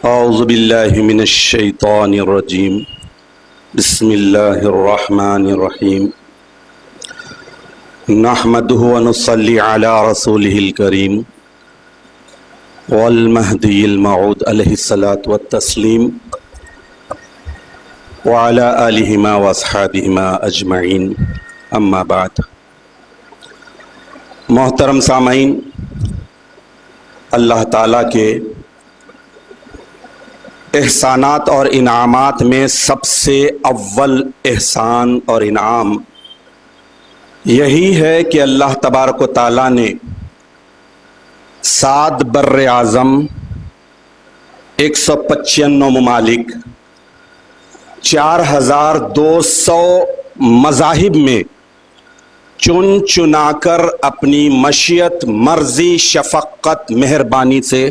اعوذ باللہ من الشیطان الرجیم بسم اللہ الرحمن الرحیم نحمدہ ونصلی علی رسولہ الکریم والمہدی الموعود علیہ الصلاۃ والتسلیم وعلی آلہما واصحابہما اجمعین اما بعد۔ محترم سامعین، اللہ تعالیٰ کے احسانات اور انعامات میں سب سے اول احسان اور انعام یہی ہے کہ اللہ تبارک و تعالیٰ نے 7 بر اعظم، 195 ممالک، 4200 مذاہب میں چن چنا کر اپنی مشیت، مرضی، شفقت، مہربانی سے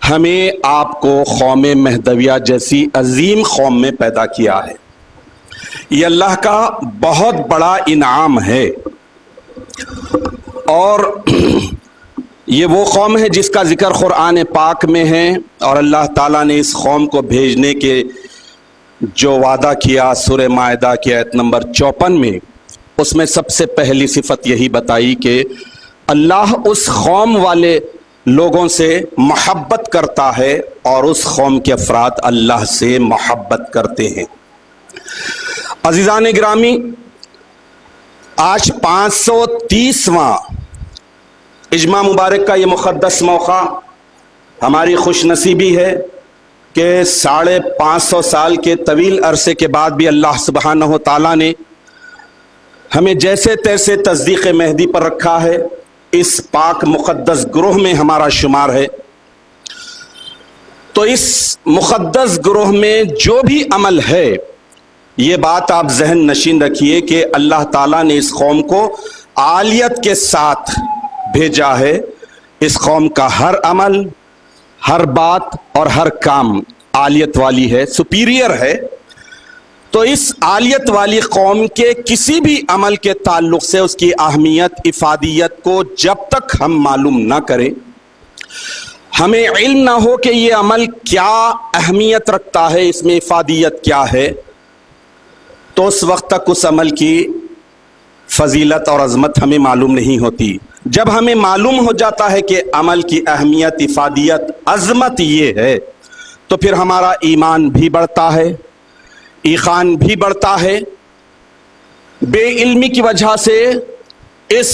ہمیں آپ کو قوم مہدویہ جیسی عظیم قوم میں پیدا کیا ہے۔ یہ اللہ کا بہت بڑا انعام ہے، اور یہ وہ قوم ہے جس کا ذکر قرآن پاک میں ہے، اور اللہ تعالیٰ نے اس قوم کو بھیجنے کے جو وعدہ کیا سورہ مائدہ کی آیت نمبر 54 میں، اس میں سب سے پہلی صفت یہی بتائی کہ اللہ اس قوم والے لوگوں سے محبت کرتا ہے اور اس قوم کے افراد اللہ سے محبت کرتے ہیں۔ عزیزان گرامی، آج 530واں اجماع مبارک کا یہ مقدس موقع ہماری خوش نصیبی ہے کہ 550 سال کے طویل عرصے کے بعد بھی اللہ سبحانہ و تعالیٰ نے ہمیں جیسے تیسے تصدیق مہدی پر رکھا ہے، اس پاک مقدس گروہ میں ہمارا شمار ہے۔ تو اس مقدس گروہ میں جو بھی عمل ہے، یہ بات آپ ذہن نشین رکھیے کہ اللہ تعالیٰ نے اس قوم کو عالیت کے ساتھ بھیجا ہے۔ اس قوم کا ہر عمل، ہر بات اور ہر کام عالیت والی ہے، سپیریئر ہے۔ تو اس عالیت والی قوم کے کسی بھی عمل کے تعلق سے اس کی اہمیت، افادیت کو جب تک ہم معلوم نہ کریں، ہمیں علم نہ ہو کہ یہ عمل کیا اہمیت رکھتا ہے، اس میں افادیت کیا ہے، تو اس وقت تک اس عمل کی فضیلت اور عظمت ہمیں معلوم نہیں ہوتی۔ جب ہمیں معلوم ہو جاتا ہے کہ عمل کی اہمیت، افادیت، عظمت یہ ہے، تو پھر ہمارا ایمان بھی بڑھتا ہے، ایقان بھی بڑھتا ہے۔ بے علمی کی وجہ سے اس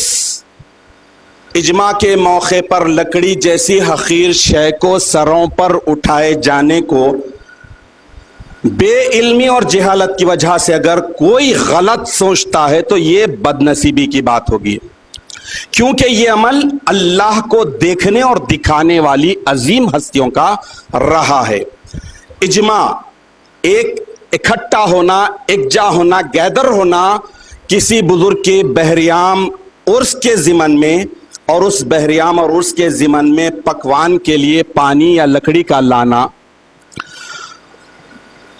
اجماع کے موقع پر لکڑی جیسی حقیر شے کو سروں پر اٹھائے جانے کو بے علمی اور جہالت کی وجہ سے اگر کوئی غلط سوچتا ہے تو یہ بد نصیبی کی بات ہوگی، کیونکہ یہ عمل اللہ کو دیکھنے اور دکھانے والی عظیم ہستیوں کا رہا ہے۔ اجماع ایک اکٹھا ہونا، یکجا ہونا، گیدر ہونا کسی بزرگ کے بحریام عرس کے ضمن میں، اور اس بحریام اور عرس کے ضمن میں پکوان کے لیے پانی یا لکڑی کا لانا،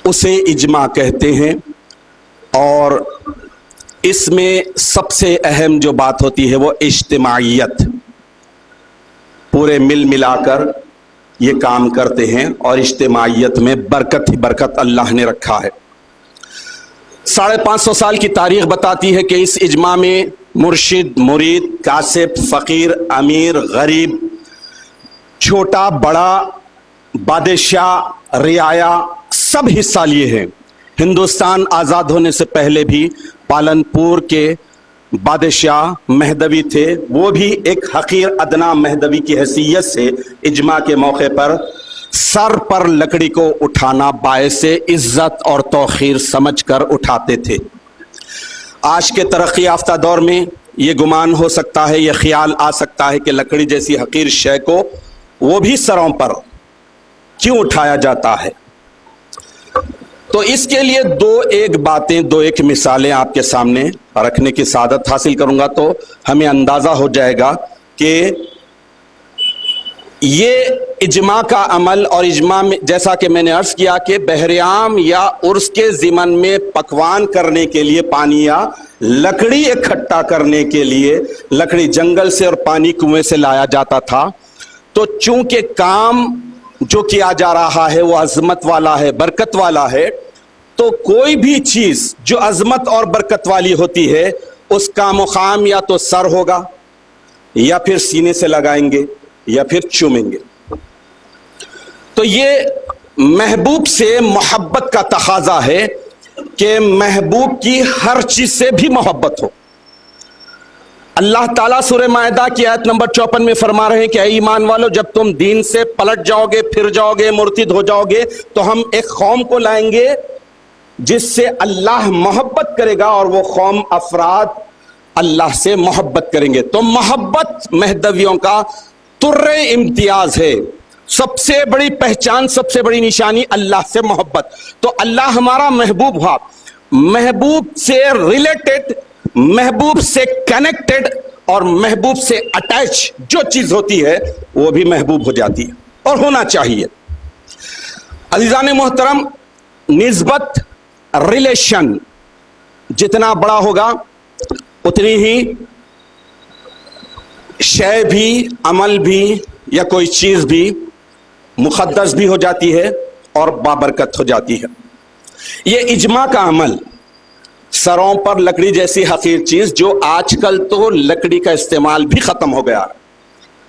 اسے اجماع کہتے ہیں۔ اور اس میں سب سے اہم جو بات ہوتی ہے وہ اجتماعیت، پورے مل ملا کر یہ کام کرتے ہیں، اور اجتماعیت میں برکت ہی برکت اللہ نے رکھا ہے۔ 550 سال کی تاریخ بتاتی ہے کہ اس اجماع میں مرشد، مرید، کاسب، فقیر، امیر، غریب، چھوٹا بڑا، بادشاہ، رعایا، سب حصہ لیے ہیں۔ ہندوستان آزاد ہونے سے پہلے بھی پالنپور کے بادشاہ مہدوی تھے، وہ بھی ایک حقیر ادنا مہدوی کی حیثیت سے اجماع کے موقع پر سر پر لکڑی کو اٹھانا باعث عزت اور توقیر سمجھ کر اٹھاتے تھے۔ آج کے ترقی یافتہ دور میں یہ گمان ہو سکتا ہے، یہ خیال آ سکتا ہے کہ لکڑی جیسی حقیر شے کو وہ بھی سروں پر کیوں اٹھایا جاتا ہے؟ تو اس کے لیے دو ایک مثالیں آپ کے سامنے رکھنے کی سعادت حاصل کروں گا، تو ہمیں اندازہ ہو جائے گا کہ یہ اجماع کا عمل، اور اجماع میں جیسا کہ میں نے عرض کیا کہ بحریام یا عرس کے ضمن میں پکوان کرنے کے لیے پانی یا لکڑی اکٹھا کرنے کے لیے لکڑی جنگل سے اور پانی کنویں سے لایا جاتا تھا۔ تو چونکہ کام جو کیا جا رہا ہے وہ عظمت والا ہے، برکت والا ہے، تو کوئی بھی چیز جو عظمت اور برکت والی ہوتی ہے اس کا مقام یا تو سر ہوگا یا پھر سینے سے لگائیں گے یا پھر چومیں گے. تو یہ محبوب سے محبت کا تقاضا ہے کہ محبوب کی ہر چیز سے بھی محبت ہو. اللہ تعالیٰ سورہ مائدہ کی آیت نمبر 54 میں فرما رہے ہیں کہ اے ایمان والو، جب تم دین سے پلٹ جاؤ گے، پھر جاؤ گے، مرتد ہو جاؤ گے، تو ہم ایک قوم کو لائیں گے جس سے اللہ محبت کرے گا، اور وہ قوم افراد اللہ سے محبت کریں گے. تو محبت مہدویوں کا تر امتیاز ہے. سب سے بڑی پہچان، سب سے بڑی نشانی اللہ سے محبت. تو اللہ ہمارا محبوب ہوا، محبوب سے ریلیٹڈ، محبوب سے کنیکٹڈ اور محبوب سے اٹیچ جو چیز ہوتی ہے وہ بھی محبوب ہو جاتی ہے، اور ہونا چاہیے. عزیزان محترم، نسبت، ریلیشن جتنا بڑا ہوگا اتنی ہی شے بھی، عمل بھی یا کوئی چیز بھی مقدس بھی ہو جاتی ہے اور بابرکت ہو جاتی ہے. یہ اجماع کا عمل، سروں پر لکڑی جیسی حقیر چیز، جو آج کل تو لکڑی کا استعمال بھی ختم ہو گیا،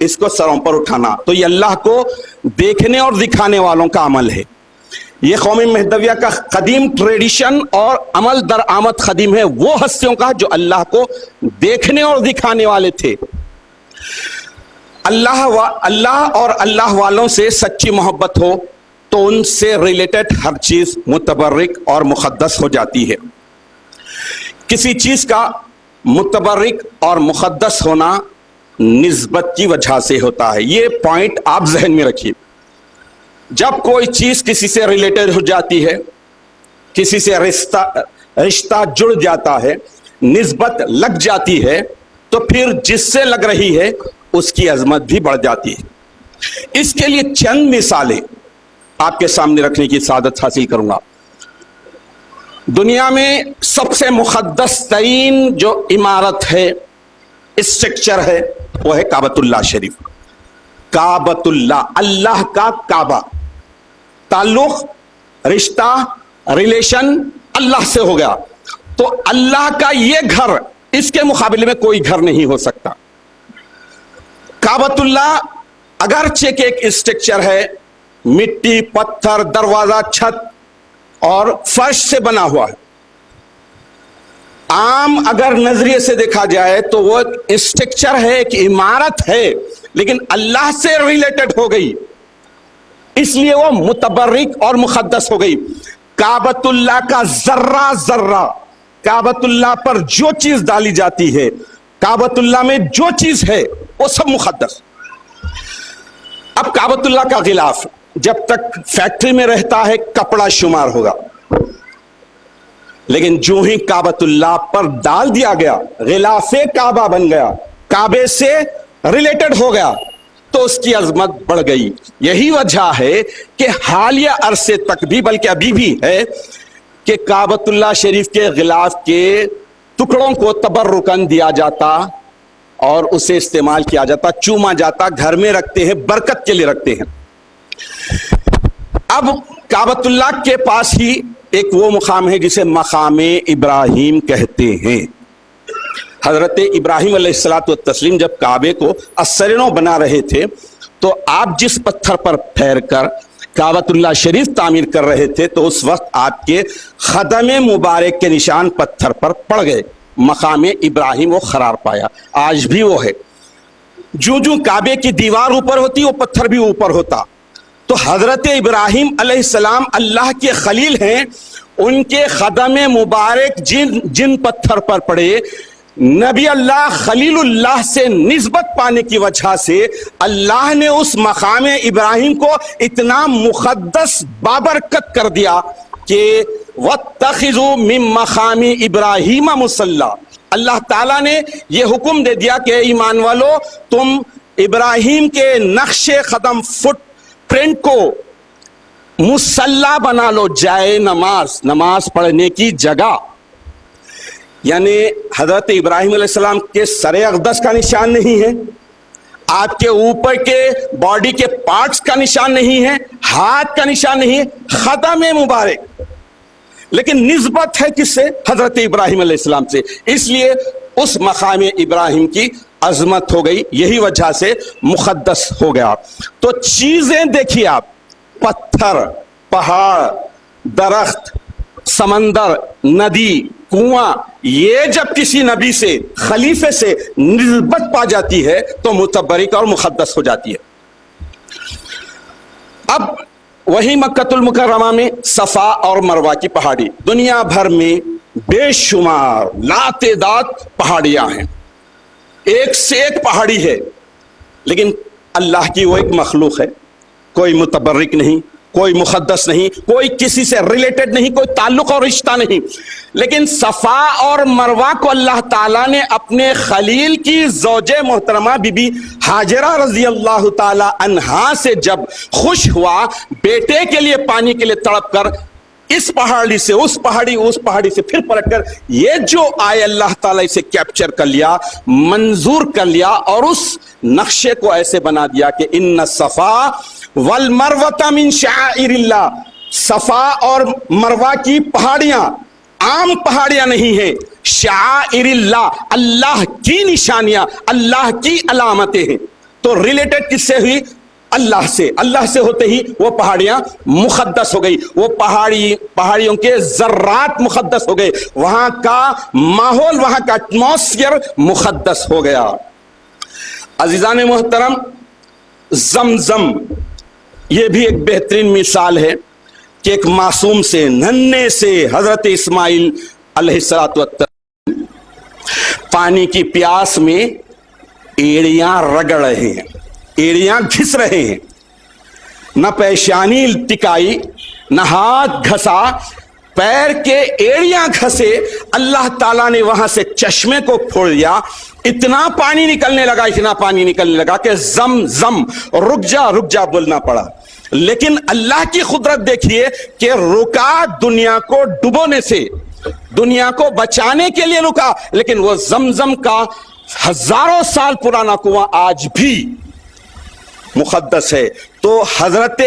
اس کو سروں پر اٹھانا، تو یہ اللہ کو دیکھنے اور دکھانے والوں کا عمل ہے. یہ قوم مہدویہ کا قدیم ٹریڈیشن اور عمل در آمد قدیم ہے وہ ہستیوں کا جو اللہ کو دیکھنے اور دکھانے والے تھے. اللہ اور اللہ والوں سے سچی محبت ہو تو ان سے ریلیٹڈ ہر چیز متبرک اور مقدس ہو جاتی ہے. کسی چیز کا متبرک اور مقدس ہونا نسبت کی وجہ سے ہوتا ہے. یہ پوائنٹ آپ ذہن میں رکھیے. جب کوئی چیز کسی سے ریلیٹڈ ہو جاتی ہے، کسی سے رشتہ جڑ جاتا ہے، نسبت لگ جاتی ہے، تو پھر جس سے لگ رہی ہے اس کی عظمت بھی بڑھ جاتی ہے. اس کے لیے چند مثالیں آپ کے سامنے رکھنے کی سعادت حاصل کروں گا. دنیا میں سب سے مقدس ترین جو عمارت ہے، اسٹرکچر ہے، وہ ہے کعبۃ اللہ شریف. کعبۃ اللہ، اللہ کا کعبہ، تعلق، رشتہ، ریلیشن اللہ سے ہو گیا. تو اللہ کا یہ گھر، اس کے مقابلے میں کوئی گھر نہیں ہو سکتا. کعبۃ اللہ اگرچہ کہ ایک اسٹرکچر ہے، مٹی، پتھر، دروازہ، چھت اور فرش سے بنا ہوا ہے. عام اگر نظریے سے دیکھا جائے تو وہ اسٹرکچر ہے، ایک عمارت ہے، لیکن اللہ سے ریلیٹڈ ہو گئی، اس لیے وہ متبرک اور مقدس ہو گئی. کعبۃ اللہ کا ذرہ ذرہ، کعبۃ اللہ پر جو چیز ڈالی جاتی ہے، کعبۃ اللہ میں جو چیز ہے وہ سب مقدس. اب کعبۃ اللہ کا غلاف جب تک فیکٹری میں رہتا ہے کپڑا شمار ہوگا، لیکن جو ہی کعبۃ اللہ پر ڈال دیا گیا، غلاف کعبہ بن گیا، کعبے سے ریلیٹڈ ہو گیا، تو اس کی عظمت بڑھ گئی. یہی وجہ ہے کہ حالیہ عرصے تک بھی، بلکہ ابھی بھی ہے، کہ کعبۃ اللہ شریف کے غلاف کے ٹکڑوں کو تبرکن دیا جاتا اور اسے استعمال کیا جاتا، چوما جاتا، گھر میں رکھتے ہیں، برکت کے لیے رکھتے ہیں. اب کعبۃ اللہ کے پاس ہی ایک وہ مقام ہے جسے مقام ابراہیم کہتے ہیں. حضرت ابراہیم علیہ الصلوۃ والتسلیم جب کعبے کو اثرنو بنا رہے تھے تو آپ جس پتھر پر پھیر کر کعبۃ اللہ شریف تعمیر کر رہے تھے تو اس وقت آپ کے قدم مبارک کے نشان پتھر پر پڑ گئے. مقام ابراہیم وہ قرار پایا، آج بھی وہ ہے. جو جو کعبے کی دیوار اوپر ہوتی وہ پتھر بھی اوپر ہوتا. تو حضرت ابراہیم علیہ السلام اللہ کے خلیل ہیں، ان کے قدم مبارک جن پتھر پر پڑے، نبی اللہ خلیل اللہ سے نسبت پانے کی وجہ سے اللہ نے اس مقام ابراہیم کو اتنا مقدس بابرکت کر دیا کہ وَاتَّخِذُوا مِن مَّقَامِ إِبْرَاهِيمَ مُصَلًّى. اللہ تعالیٰ نے یہ حکم دے دیا کہ ایمان والو، تم ابراہیم کے نقش قدم فٹ پرنٹ کو مصلی بنا لو، جائے نماز پڑھنے کی جگہ. یعنی حضرت ابراہیم علیہ السلام کے سر اقدس کا نشان نہیں ہے، آپ کے اوپر کے باڈی کے پارٹس کا نشان نہیں ہے, ہاتھ کا نشان نہیں ہے, قدم مبارک, لیکن نسبت ہے کس سے؟ حضرت ابراہیم علیہ السلام سے. اس لیے اس مقام ابراہیم کی عظمت ہو گئی, یہی وجہ سے مقدس ہو گیا. تو چیزیں دیکھیے آپ, پتھر, پہاڑ, درخت, سمندر, ندی, کنواں, یہ جب کسی نبی سے, خلیفے سے نسبت پا جاتی ہے تو متبرک اور مقدس ہو جاتی ہے. اب وہی مکۃ المکرمہ میں صفا اور مروہ کی پہاڑی, دنیا بھر میں بے شمار لاتعداد پہاڑیاں ہیں, ایک سے ایک پہاڑی ہے, لیکن اللہ کی وہ ایک مخلوق ہے, کوئی متبرک نہیں, کوئی مقدس نہیں, کوئی کسی سے ریلیٹڈ نہیں, کوئی تعلق اور رشتہ نہیں. لیکن صفا اور مروہ کو اللہ تعالیٰ نے اپنے خلیل کی زوج محترمہ بی بی ہاجرہ رضی اللہ تعالیٰ عنہا سے جب خوش ہوا, بیٹے کے لیے پانی کے لیے تڑپ کر اس پہاڑی سے اس پہاڑی سے پھر پلٹ کر یہ جو آئے اللہ تعالیٰ اسے کیپچر کر لیا, منظور کر لیا, اور اس نقشے کو ایسے بنا دیا کہ ان الصفا والمروہ من شعائر اللہ, صفا اور مروہ کی پہاڑیاں عام پہاڑیاں نہیں ہیں, شعائر اللہ, اللہ کی نشانیاں, اللہ کی علامتیں ہیں. تو ریلیٹڈ کس سے ہوئی؟ اللہ سے. اللہ سے ہوتے ہی وہ پہاڑیاں مقدس ہو گئی, وہ پہاڑیوں کے ذرات مقدس ہو گئے, وہاں کا ماحول, وہاں کا ایٹماسفیئر مقدس ہو گیا. عزیزان محترم, زمزم یہ بھی ایک بہترین مثال ہے کہ ایک معصوم سے, ننھے سے حضرت اسماعیل علیہ السلام پانی کی پیاس میں ایڑیاں رگڑ رہے ہیں, ایڑیاں گھس رہے ہیں, نہ پیشانی ٹکائی, نہ ہاتھ گھسا, پیر کے ایڑیاں گھسے, اللہ تعالیٰ نے وہاں سے چشمے کو پھوڑ دیا, اتنا پانی نکلنے لگا کہ زم زم, رک جا بولنا پڑا. لیکن اللہ کی قدرت دیکھیے کہ رکا دنیا کو ڈبونے سے, دنیا کو بچانے کے لیے رکا, لیکن وہ زمزم کا ہزاروں سال پرانا کنواں آج بھی مقدس ہے. تو حضرت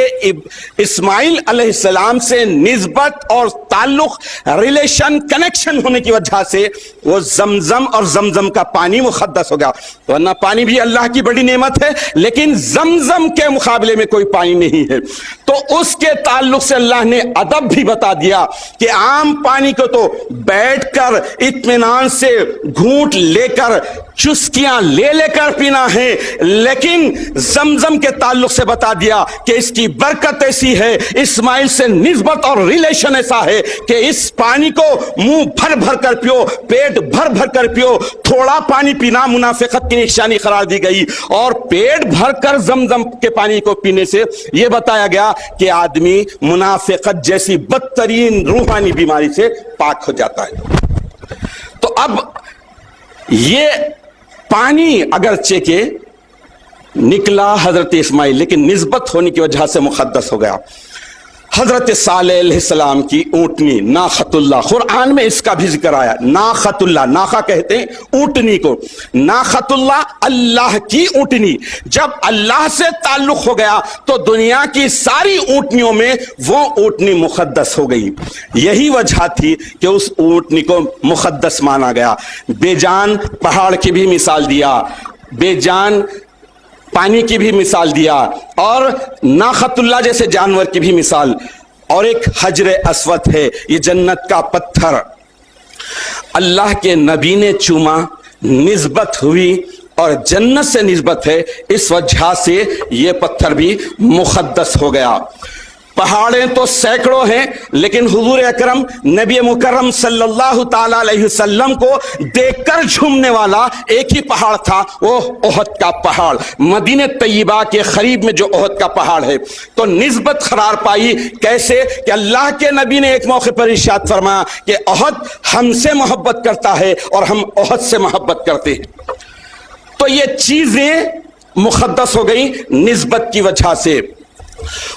اسماعیل علیہ السلام سے نسبت اور تعلق, ریلیشن, کنیکشن ہونے کی وجہ سے وہ زمزم اور زمزم کا پانی مقدس ہو گیا. ورنہ پانی بھی اللہ کی بڑی نعمت ہے, لیکن زمزم کے مقابلے میں کوئی پانی نہیں ہے. تو اس کے تعلق سے اللہ نے ادب بھی بتا دیا کہ عام پانی کو تو بیٹھ کر اطمینان سے گھونٹ لے کر, چسکیاں لے کر پینا ہے, لیکن زمزم کے تعلق سے بتا دیا کہ اس کی برکت ایسی ہے, اسماعیل سے نسبت اور ریلیشن ایسا ہے کہ اس پانی کو منہ بھر کر پیو, پیٹ بھر کر پیو. تھوڑا پانی پینا منافقت کی نشانی قرار دی گئی, اور پیٹ بھر کر زمزم کے پانی کو پینے سے یہ بتایا گیا کہ آدمی منافقت جیسی بدترین روحانی بیماری سے پاک ہو جاتا ہے. تو اب یہ پانی اگرچہ کہ نکلا حضرت اسماعیل, لیکن نسبت ہونے کی وجہ سے مقدس ہو گیا. حضرت صالح علیہ السلام کی اونٹنی ناقۃ اللہ, قرآن میں اس کا بھی ذکر آیا. ناقۃ اللہ, ناقہ کہتے ہیں اونٹنی کو, ناقۃ اللہ اللہ کی اونٹنی. جب اللہ سے تعلق ہو گیا تو دنیا کی ساری اونٹنیوں میں وہ اونٹنی مقدس ہو گئی. یہی وجہ تھی کہ اس اونٹنی کو مقدس مانا گیا. بے جان پہاڑ کی بھی مثال دیا, بے جان پانی کی بھی مثال دیا, اور ناقۃ اللہ جیسے جانور کی بھی مثال. اور ایک حجر اسود ہے, یہ جنت کا پتھر, اللہ کے نبی نے چوما, نسبت ہوئی اور جنت سے نسبت ہے, اس وجہ سے یہ پتھر بھی مقدس ہو گیا. پہاڑیں تو سینکڑوں ہیں, لیکن حضور اکرم نبی مکرم صلی اللہ تعالی علیہ وسلم کو دیکھ کر جھومنے والا ایک ہی پہاڑ تھا, وہ احد کا پہاڑ. مدینہ طیبہ کے قریب میں جو احد کا پہاڑ ہے, تو نسبت قرار پائی کیسے کہ اللہ کے نبی نے ایک موقع پر ارشاد فرمایا کہ احد ہم سے محبت کرتا ہے اور ہم احد سے محبت کرتے ہیں. تو یہ چیزیں مقدس ہو گئی نسبت کی وجہ سے.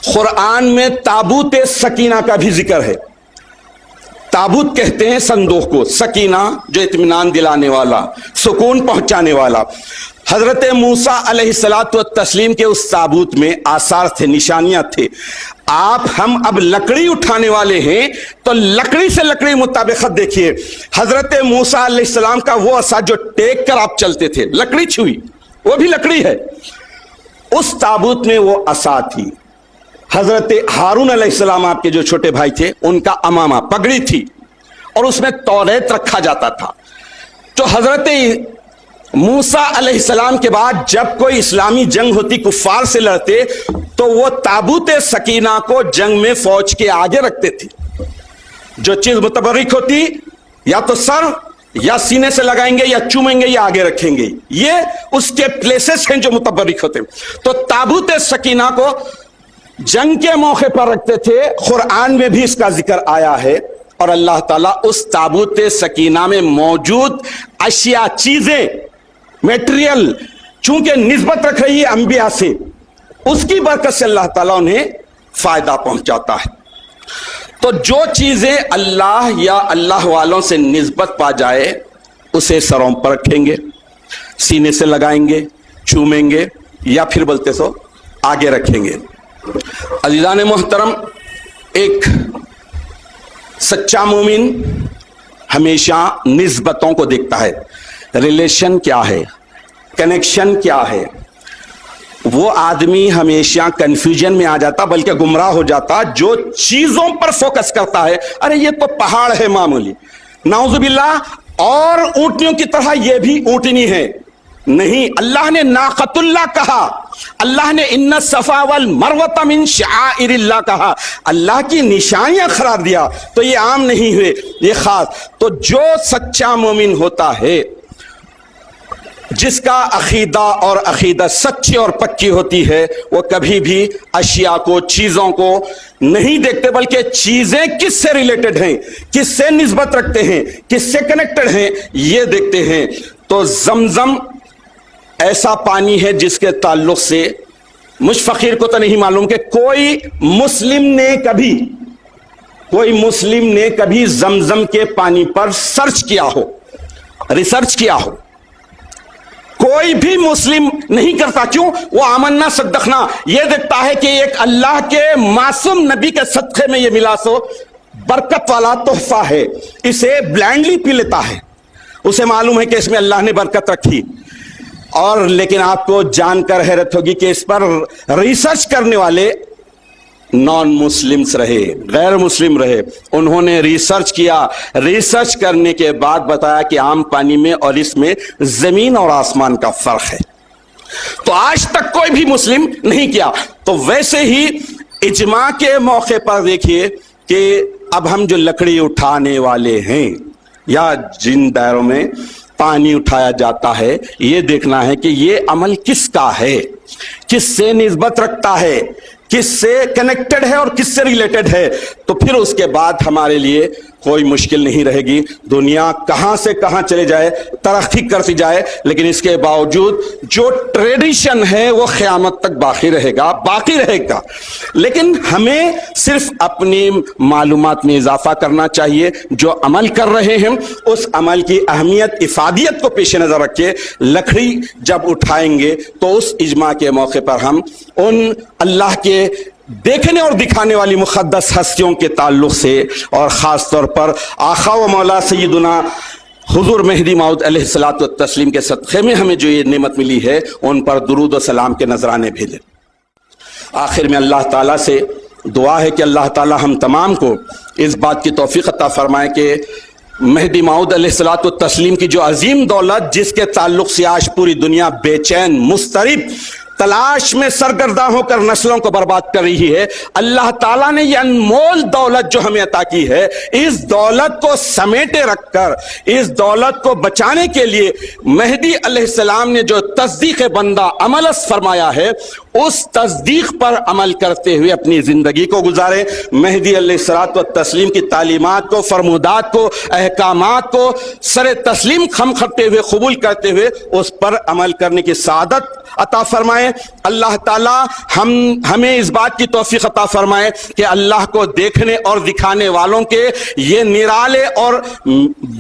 قرآن میں تابوت سکینہ کا بھی ذکر ہے. تابوت کہتے ہیں صندوق کو, سکینہ جو اطمینان دلانے والا, سکون پہنچانے والا. حضرت موسیٰ علیہ الصلوۃ والتسلیم کے اس تابوت میں آثار تھے، نشانیاں تھے. ہم اب لکڑی اٹھانے والے ہیں تو لکڑی سے لکڑی مطابقت دیکھیے. حضرت موسیٰ علیہ السلام کا وہ عصا جو ٹیک کر آپ چلتے تھے، لکڑی چھوئی، وہ بھی لکڑی ہے. اس تابوت میں وہ عصا تھی. حضرت ہارون علیہ السلام آپ کے جو چھوٹے بھائی تھے، ان کا امامہ پگڑی تھی، اور اس میں توریت رکھا جاتا تھا. تو حضرت موسیٰ علیہ السلام کے بعد جب کوئی اسلامی جنگ ہوتی، کفار سے لڑتے، تو وہ تابوت سکینہ کو جنگ میں فوج کے آگے رکھتے تھے. جو چیز متبرک ہوتی، یا تو سر یا سینے سے لگائیں گے، یا چومیں گے، یا آگے رکھیں گے. یہ اس کے پلیسز ہیں جو متبرک ہوتے. تو تابوت سکینہ کو جنگ کے موقع پر رکھتے تھے. قرآن میں بھی اس کا ذکر آیا ہے. اور اللہ تعالیٰ اس تابوت سکینہ میں موجود اشیاء، چیزیں، میٹریل، چونکہ نسبت رکھ رہی ہے انبیاء سے، اس کی برکت سے اللہ تعالیٰ انہیں فائدہ پہنچاتا ہے. تو جو چیزیں اللہ یا اللہ والوں سے نسبت پا جائے، اسے سروں پر رکھیں گے، سینے سے لگائیں گے، چومیں گے، یا پھر بولتے سو آگے رکھیں گے. عزیزان محترم، ایک سچا مومن ہمیشہ نسبتوں کو دیکھتا ہے. ریلیشن کیا ہے، کنیکشن کیا ہے. وہ آدمی ہمیشہ کنفیوژن میں آ جاتا، بلکہ گمراہ ہو جاتا جو چیزوں پر فوکس کرتا ہے. ارے یہ تو پہاڑ ہے معمولی، نعوذ باللہ، اور اونٹنیوں کی طرح یہ بھی اونٹنی ہے. نہیں، اللہ نے ناقۃ اللہ کہا، اللہ نے ان الصفا والمروہ من شعائر اللہ کہا، اللہ کی نشانیاں قرار دیا. تو یہ عام نہیں ہوئے، یہ خاص. تو جو سچا مومن ہوتا ہے، جس کا عقیدہ اور عقیدہ سچی اور پکی ہوتی ہے، وہ کبھی بھی اشیاء کو، چیزوں کو نہیں دیکھتے، بلکہ چیزیں کس سے ریلیٹڈ ہیں، کس سے نسبت رکھتے ہیں، کس سے کنیکٹڈ ہیں، یہ دیکھتے ہیں. تو زمزم ایسا پانی ہے جس کے تعلق سے مجھ فقیر کو تو نہیں معلوم کہ کوئی مسلم نے کبھی زمزم کے پانی پر سرچ کیا ہو، ریسرچ کیا ہو. کوئی بھی مسلم نہیں کرتا. کیوں؟ وہ آمنا صدقنا، یہ دیکھتا ہے کہ ایک اللہ کے معصوم نبی کے صدقے میں یہ ملا سو برکت والا تحفہ ہے. اسے بلائنڈلی پی لیتا ہے. اسے معلوم ہے کہ اس میں اللہ نے برکت رکھی. اور لیکن آپ کو جان کر حیرت ہوگی کہ اس پر ریسرچ کرنے والے نان مسلمز رہے، غیر مسلم رہے. انہوں نے ریسرچ کیا. ریسرچ کرنے کے بعد بتایا کہ عام پانی میں اور اس میں زمین اور آسمان کا فرق ہے. تو آج تک کوئی بھی مسلم نہیں کیا. تو ویسے ہی اجماع کے موقع پر دیکھیے کہ اب ہم جو لکڑی اٹھانے والے ہیں، یا جن دائروں میں پانی اٹھایا جاتا ہے، یہ دیکھنا ہے کہ یہ عمل کس کا ہے، کس سے نسبت رکھتا ہے، کس سے کنیکٹڈ ہے اور کس سے ریلیٹڈ ہے. تو پھر اس کے بعد ہمارے لیے کوئی مشکل نہیں رہے گی. دنیا کہاں سے کہاں چلے جائے، ترقی کرتی جائے، لیکن اس کے باوجود جو ٹریڈیشن ہے وہ قیامت تک باقی رہے گا. لیکن ہمیں صرف اپنی معلومات میں اضافہ کرنا چاہیے. جو عمل کر رہے ہیں اس عمل کی اہمیت، افادیت کو پیش نظر رکھے. لکڑی جب اٹھائیں گے تو اس اجماع کے موقع پر ہم ان اللہ کے دیکھنے اور دکھانے والی مقدس ہستیوں کے تعلق سے، اور خاص طور پر آقا و مولا سیدنا حضور مہدی موعود علیہ الصلوۃ والتسلیم کے صدقے میں ہمیں جو یہ نعمت ملی ہے، ان پر درود و سلام کے نذرانے بھیجیں. آخر میں اللہ تعالیٰ سے دعا ہے کہ اللہ تعالیٰ ہم تمام کو اس بات کی توفیق عطا فرمائے کہ مہدی موعود علیہ الصلوۃ والتسلیم کی جو عظیم دولت، جس کے تعلق سے آج پوری دنیا بے چین، مضطرب، تلاش میں سرگرداں ہو کر نسلوں کو برباد کر رہی ہے، اللہ تعالیٰ نے یہ انمول دولت جو ہمیں عطا کی ہے، اس دولت کو سمیٹے رکھ کر، اس دولت کو بچانے کے لیے مہدی علیہ السلام نے جو تصدیق بندہ عملس فرمایا ہے، اس تصدیق پر عمل کرتے ہوئے اپنی زندگی کو گزارے. مہدی علیہ الصلوۃ والتسلیم کی تعلیمات کو، فرمودات کو، احکامات کو سر تسلیم خم کرتے ہوئے، قبول کرتے ہوئے اس پر عمل کرنے کی سعادت عطا فرمائے. اللہ تعالیٰ ہمیں اس بات کی توفیق عطا فرمائے کہ اللہ کو دیکھنے اور دکھانے والوں کے یہ نرالے اور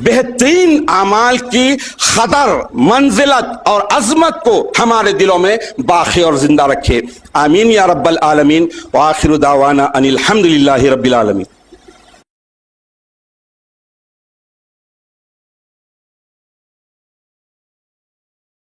بہترین اعمال کی قدر، منزلت اور عظمت کو ہمارے دلوں میں باقی اور زندہ رکھے. آمین یا رب العالمین. وآخر دعوانا ان الحمد للہ رب العالمین.